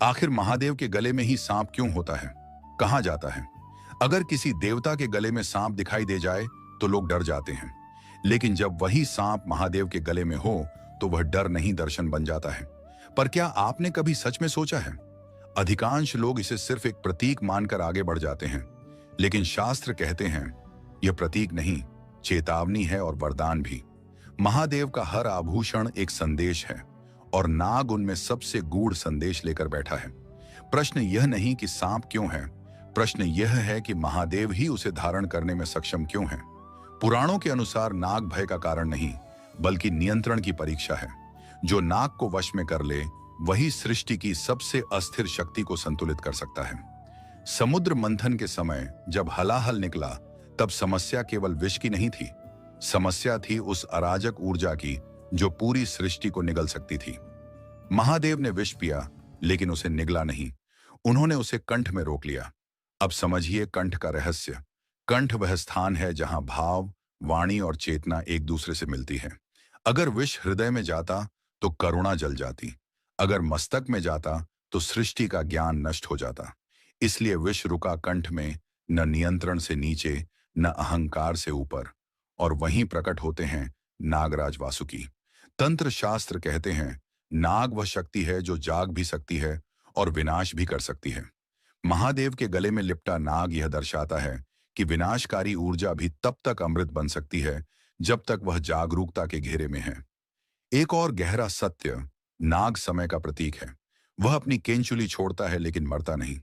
आखिर महादेव के गले में ही सांप क्यों होता है? कहा जाता है अगर किसी देवता के गले में सांप दिखाई दे जाए तो लोग डर जाते हैं, लेकिन जब वही सांप महादेव के गले में हो तो वह डर नहीं दर्शन बन जाता है। पर क्या आपने कभी सच में सोचा है? अधिकांश लोग इसे सिर्फ एक प्रतीक मानकर आगे बढ़ जाते हैं, लेकिन शास्त्र कहते हैं यह प्रतीक नहीं, चेतावनी है और वरदान भी। महादेव का हर आभूषण एक संदेश है और नाग उनमें सबसे गूढ़ संदेश लेकर बैठा है। प्रश्न यह नहीं कि सांप क्यों है, प्रश्न यह है कि महादेव ही उसे धारण करने में सक्षम क्यों है। पुराणों के अनुसार नाग भय का कारण नहीं, बल्कि नियंत्रण की परीक्षा है। जो नाग को वश में कर ले वही सृष्टि की सबसे अस्थिर शक्ति को संतुलित कर सकता है। समुद्र मंथन के समय जब हलाहल निकला तब समस्या केवल विष की नहीं थी, समस्या थी उस अराजक ऊर्जा की जो पूरी सृष्टि को निगल सकती थी। महादेव ने विष पिया लेकिन उसे निगला नहीं, उन्होंने उसे कंठ में रोक लिया। अब समझिए कंठ का रहस्य। कंठ वह स्थान है जहां भाव, वाणी और चेतना एक दूसरे से मिलती है। अगर विष हृदय में जाता तो करुणा जल जाती, अगर मस्तक में जाता तो सृष्टि का ज्ञान नष्ट हो जाता। इसलिए विष रुका कंठ में, न नियंत्रण से नीचे न अहंकार से ऊपर, और वहीं प्रकट होते हैं नागराज वासुकी। तंत्र शास्त्र कहते हैं नाग वह शक्ति है जो जाग भी सकती है और विनाश भी कर सकती है। महादेव के गले में लिपटा नाग यह दर्शाता है कि विनाशकारी ऊर्जा भी तब तक अमृत बन सकती है जब तक वह जागरूकता के घेरे में है। एक और गहरा सत्य, नाग समय का प्रतीक है। वह अपनी केंचुली छोड़ता है लेकिन मरता नहीं।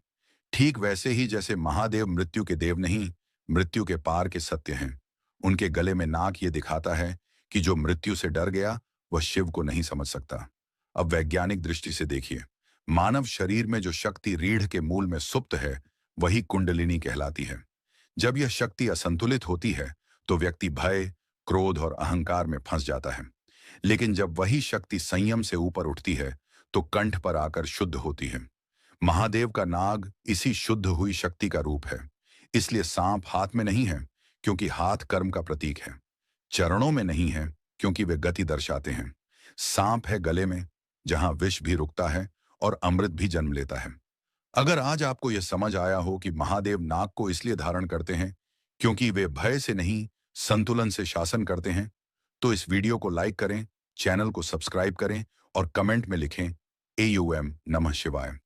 ठीक वैसे ही जैसे महादेव मृत्यु के देव नहीं, मृत्यु के पार के सत्य हैं। उनके गले में नाग ये दिखाता है कि जो मृत्यु से डर गया वह शिव को नहीं समझ सकता। अब वैज्ञानिक दृष्टि से देखिए, मानव शरीर में जो शक्ति रीढ़ के मूल में सुप्त है वही कुंडलिनी कहलाती है। जब यह शक्ति असंतुलित होती है तो व्यक्ति भय, क्रोध और अहंकार में फंस जाता है। लेकिन जब वही शक्ति संयम से ऊपर उठती है तो कंठ पर आकर शुद्ध होती है। महादेव का नाग इसी शुद्ध हुई शक्ति का रूप है। इसलिए सांप हाथ में नहीं है क्योंकि हाथ कर्म का प्रतीक है, चरणों में नहीं है क्योंकि वे गति दर्शाते हैं। सांप है गले में जहां विष भी रुकता है और अमृत भी जन्म लेता है। अगर आज आपको यह समझ आया हो कि महादेव नाग को इसलिए धारण करते हैं क्योंकि वे भय से नहीं, संतुलन से शासन करते हैं, तो इस वीडियो को लाइक करें, चैनल को सब्सक्राइब करें और कमेंट में लिखें AUM नमः शिवाय।